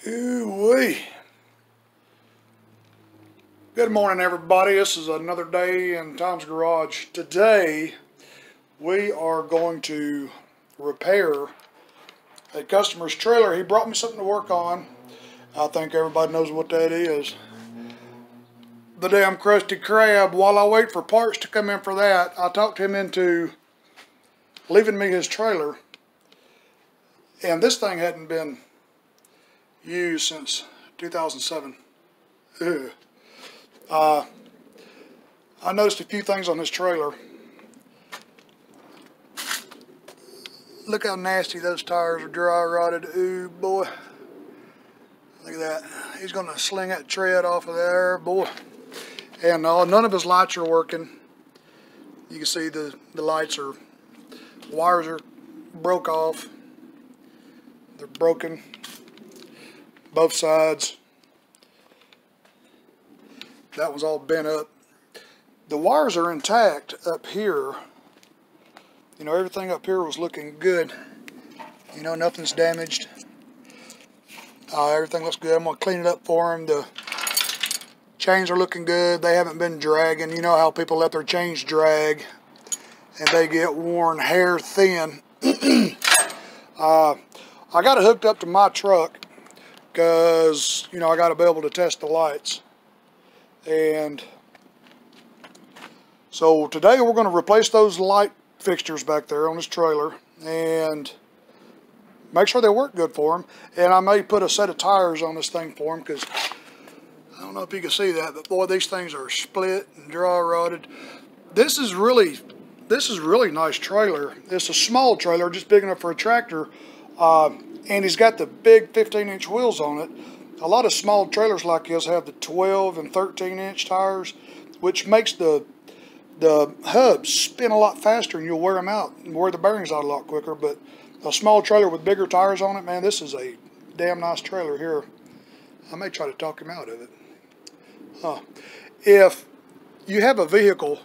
Ooh-wee. Good morning, everybody. This is another day in Tom's Garage. Today, we are going to repair a customer's trailer. He brought me something to work on. I think everybody knows what that is. The damn Krusty Krab. While I wait for parts to come in for that, I talked him into leaving me his trailer. And this thing hadn't been used since 2007. Ugh. I noticed a few things on this trailer. Look how nasty those tires are dry rotted. Ooh, boy. Look at that. He's going to sling that tread off of there, boy. And none of his lights are working. You can see the wires are broke off. They're broken. Both sides. That one's all bent up. The wires are intact up here. You know, everything up here was looking good. You know, nothing's damaged. Everything looks good. I'm going to clean it up for him. The chains are looking good. They haven't been dragging. You know how people let their chains drag and they get worn hair thin. I got it hooked up to my truck because, you know, I got to be able to test the lights. And so today we're going to replace those light fixtures back there on this trailer and make sure they work good for him. And I may put a set of tires on this thing for him because I don't know if you can see that, but boy, these things are split and dry rotted. This is really nice trailer. It's a small trailer, just big enough for a tractor. And he's got the big 15-inch wheels on it. A lot of small trailers like this have the 12 and 13-inch tires, which makes the hubs spin a lot faster and you'll wear them out and wear the bearings out a lot quicker. But a small trailer with bigger tires on it, man, this is a damn nice trailer here. I may try to talk him out of it. If you have a vehicle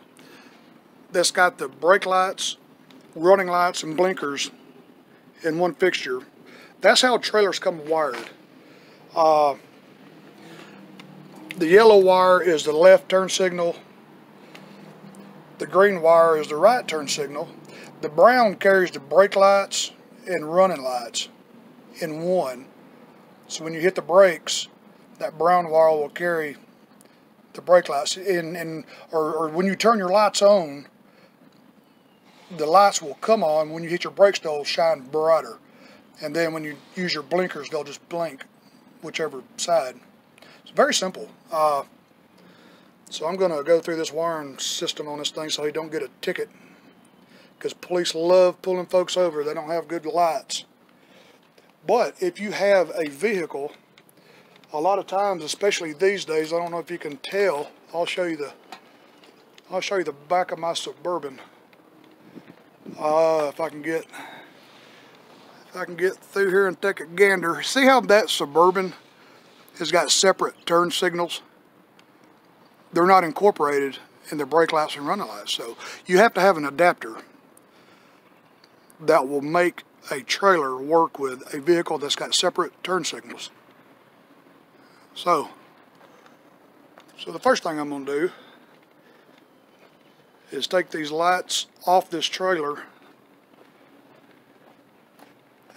that's got the brake lights, running lights, and blinkers in one fixture, that's how trailers come wired. The yellow wire is the left turn signal. The green wire is the right turn signal. The brown carries the brake lights and running lights in one. So when you hit the brakes, that brown wire will carry the brake lights. Or when you turn your lights on, the lights will come on. When you hit your brakes, they'll shine brighter. And then when you use your blinkers, they'll just blink whichever side. It's very simple. So I'm going to go through this wiring system on this thing so he don't get a ticket. Because police love pulling folks over. They don't have good lights. But if you have a vehicle, a lot of times, especially these days, I don't know if you can tell. I'll show you the back of my Suburban. If I can get through here and take a gander. See how that Suburban has got separate turn signals? They're not incorporated in the brake lights and running lights. So you have to have an adapter that will make a trailer work with a vehicle that's got separate turn signals. So the first thing I'm going to do is take these lights off this trailer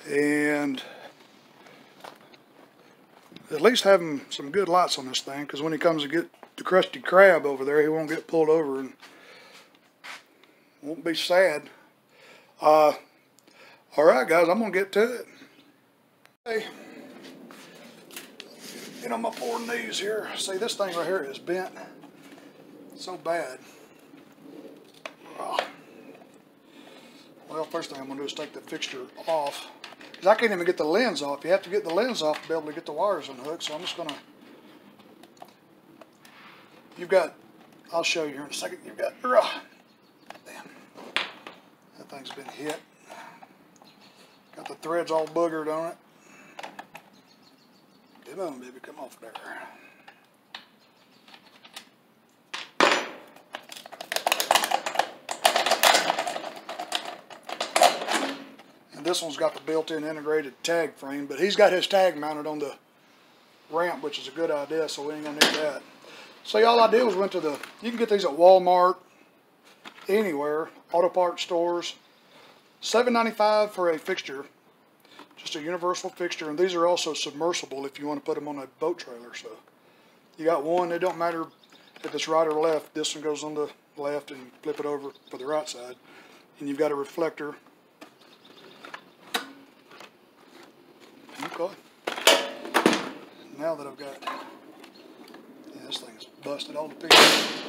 and at least have some good lights on this thing, because when he comes to get the Krusty Krab over there, he won't get pulled over and won't be sad. Alright guys, I'm going to get to it. Hey, get on my poor knees here. See, this thing right here is bent so bad. Well, first thing I'm going to do is take the fixture off. Because I can't even get the lens off. You have to get the lens off to be able to get the wires unhooked. So I'm just going to... I'll show you here in a second. You've got... Damn. That thing's been hit. Got the threads all boogered on it. Come on, baby. Come off there. This one's got the built-in integrated tag frame, but he's got his tag mounted on the ramp, which is a good idea, so we ain't gonna need that. So all I did was went to you can get these at Walmart, anywhere, auto parts stores. $7.95 for a fixture, just a universal fixture, and these are also submersible if you want to put them on a boat trailer. So you got one, it don't matter if it's right or left, this one goes on the left and flip it over for the right side. And you've got a reflector. Okay. Now that I've got, yeah, this thing is busted all to pieces.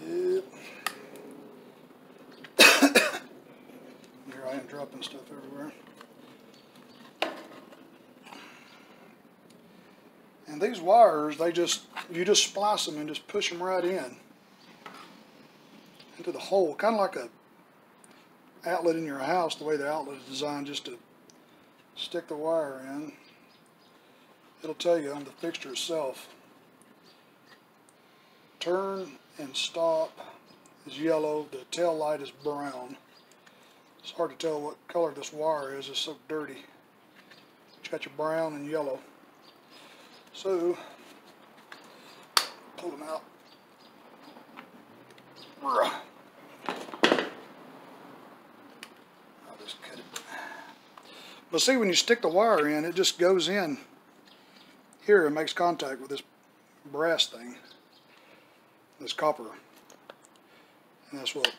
Yep. Here I am dropping stuff everywhere. And these wires, you just splice them and just push them right into the hole, kind of like a outlet in your house, the way the outlet is designed, just to stick the wire in. It'll tell you on the fixture itself. Turn and stop is yellow, the tail light is brown. It's hard to tell what color this wire is, it's so dirty. It's got your brown and yellow. So, pull them out. I'll just cut it. But see, when you stick the wire in, it just goes in here and makes contact with this brass thing, this copper. And that's what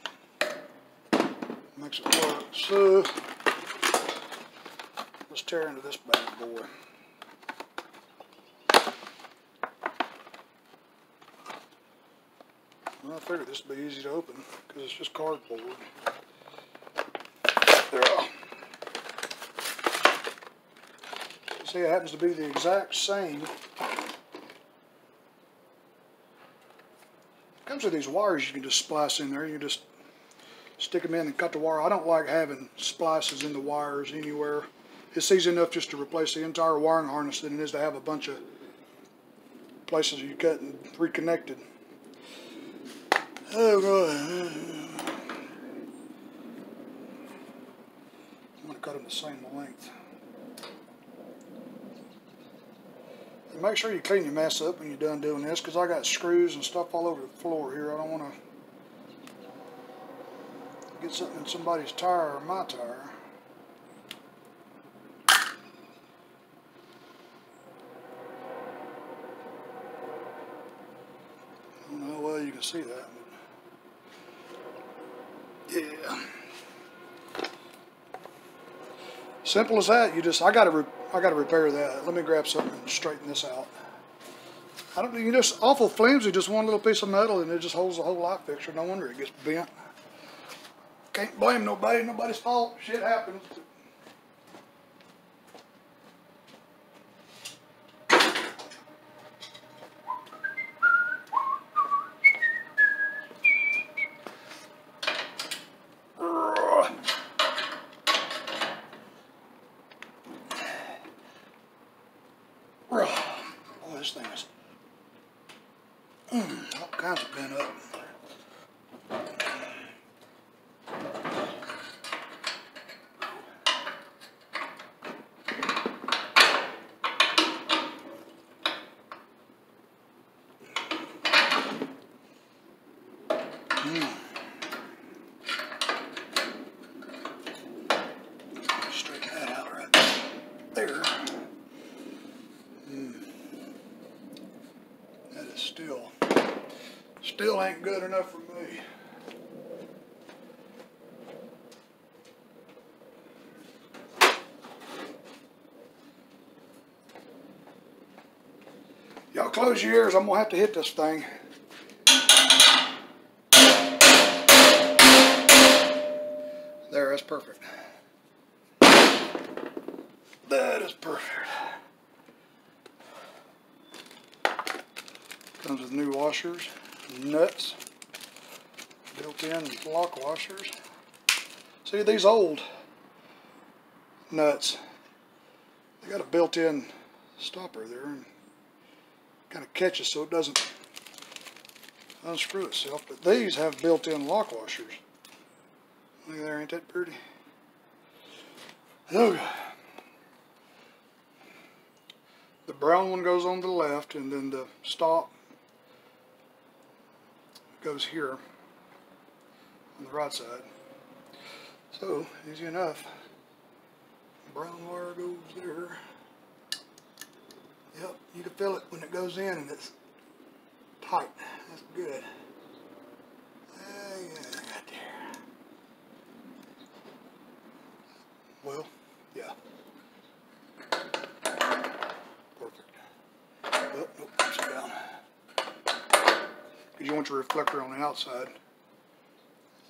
makes it work. So, let's tear into this bad boy. Well, I figured this would be easy to open because it's just cardboard. There. See, it happens to be the exact same. Comes with these wires you can just splice in there. You just stick them in and cut the wire. I don't like having splices in the wires anywhere. It's easy enough just to replace the entire wiring harness than it is to have a bunch of places you cut and reconnected. Oh, God. I'm going to cut them the same length. And make sure you clean your mess up when you're done doing this, because I got screws and stuff all over the floor here. I don't want to get something in somebody's tire or my tire. I don't know how well you can see that. Yeah. Simple as that. I gotta repair that. Let me grab something and straighten this out. You just awful flimsy, just one little piece of metal and it just holds the whole light fixture. No wonder it gets bent. Can't blame nobody, nobody's fault. Shit happens. Boy, this thing is all kinds of bent up. Straighten that out right there. That is still ain't good enough for me. Y'all close your ears, I'm gonna have to hit this thing. There, that's perfect. That is perfect. Comes with new washers, nuts, built-in lock washers. See, these old nuts, they got a built-in stopper there and kind of catches so it doesn't. unscrew itself. But these have built-in lock washers. Look there, ain't that pretty? Okay. The brown one goes on the left, and then the stop goes here on the right side. So, easy enough. Brown wire goes there. Yep, you can feel it when it goes in and it's tight. That's good. Yeah, right there. Well, yeah. Perfect. Oh, nope, upside down. Because you want your reflector on the outside.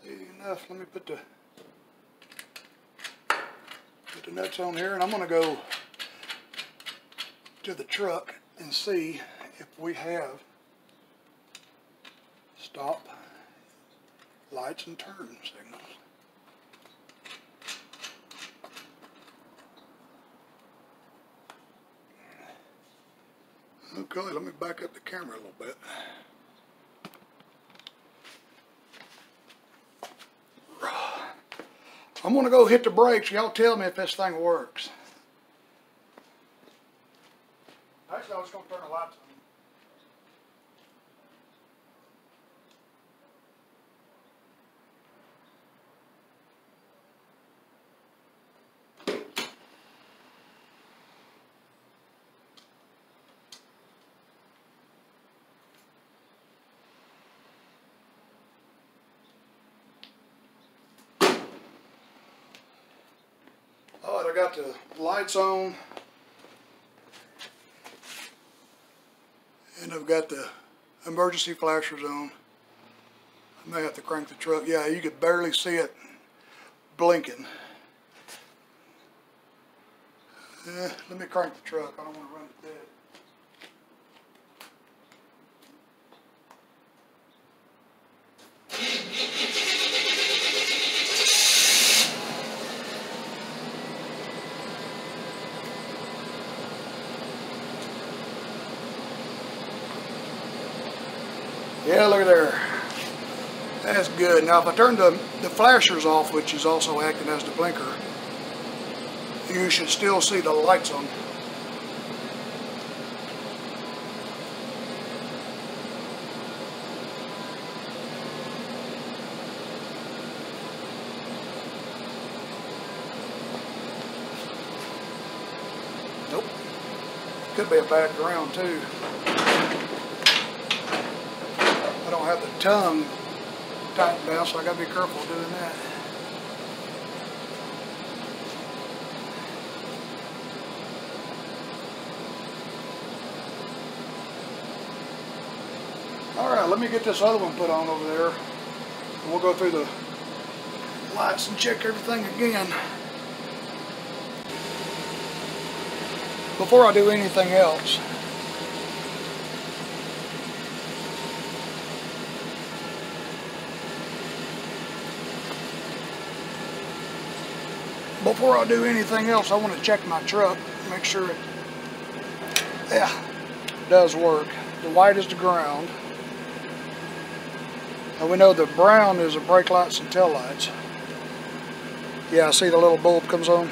Easy enough. Let me put the nuts on here, and I'm going to go to the truck and see if we have stop, lights, and turn signals. Okay, let me back up the camera a little bit. I'm going to go hit the brakes. Y'all tell me if this thing works. Actually, I was going to turn the lights on. Alright, I got the lights on. And I've got the emergency flashers on. I may have to crank the truck. Yeah, you could barely see it blinking. Let me crank the truck. I don't want to run it dead. Yeah, look at there. That's good. Now if I turn the flashers off, which is also acting as the blinker, you should still see the lights on. Nope. Could be a background too. I don't have the tongue tightened down, so I gotta be careful doing that. Alright, let me get this other one put on over there. And we'll go through the lights and check everything again. Before I do anything else, I want to check my truck, make sure it does work. The white is the ground. And we know the brown is the brake lights and tail lights. Yeah, see the little bulb comes on?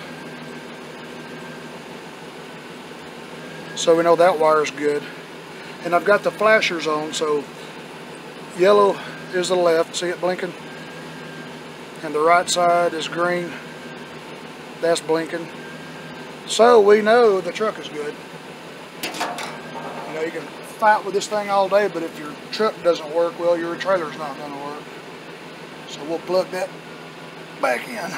So we know that wire is good. And I've got the flashers on, so yellow is the left, see it blinking? And the right side is green. That's blinking. So we know the truck is good. You know, you can fight with this thing all day, but if your truck doesn't work, well, your trailer's not going to work. So we'll plug that back in.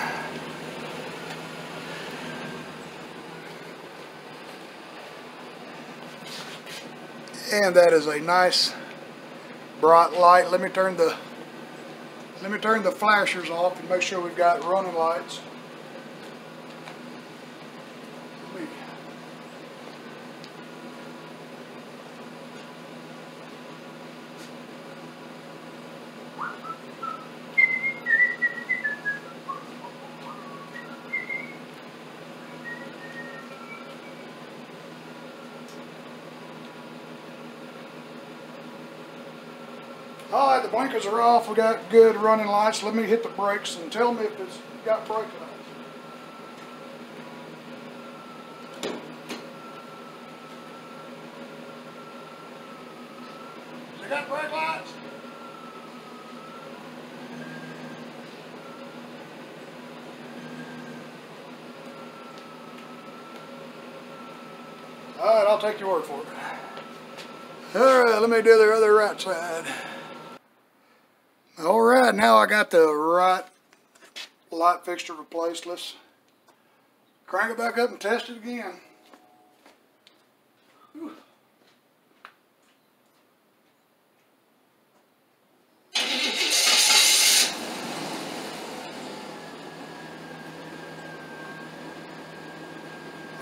And that is a nice bright light. Let me turn the flashers off and make sure we've got running lights. Alright, the blinkers are off. We got good running lights. Let me hit the brakes and tell me if it's got brake lights. Has it got brake lights? Alright, I'll take your word for it. Alright, let me do the other right side. Alright, now I got the right light fixture replaced. Let's crank it back up and test it again. Whew.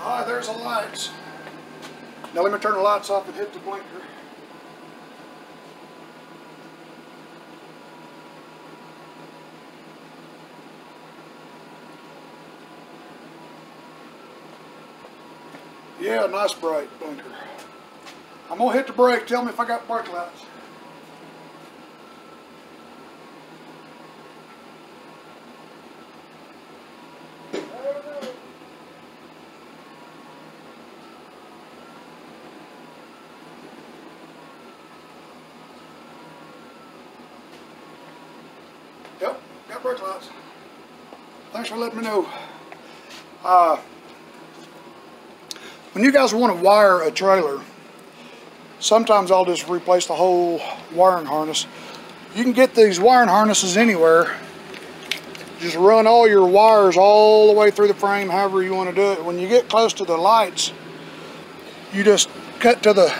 Alright, there's the lights. Now let me turn the lights off and hit the blinker. Yeah, nice bright blinker. I'm gonna hit the brake. Tell me if I got brake lights. Yep, got brake lights. Thanks for letting me know. When you guys want to wire a trailer, sometimes I'll just replace the whole wiring harness. You can get these wiring harnesses anywhere. Just run all your wires all the way through the frame, however you want to do it. When you get close to the lights, you just cut to the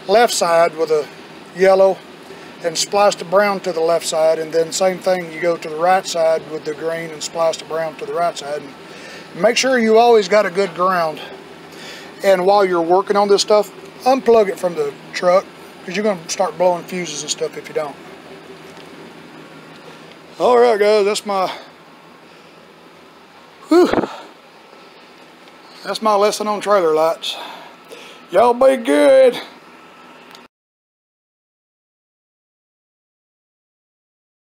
left side with a yellow and splice the brown to the left side, and then same thing, you go to the right side with the green and splice the brown to the right side. And make sure you always got a good ground. And while you're working on this stuff, unplug it from the truck, because you're going to start blowing fuses and stuff if you don't. Alright guys, that's my lesson on trailer lights. Y'all be good.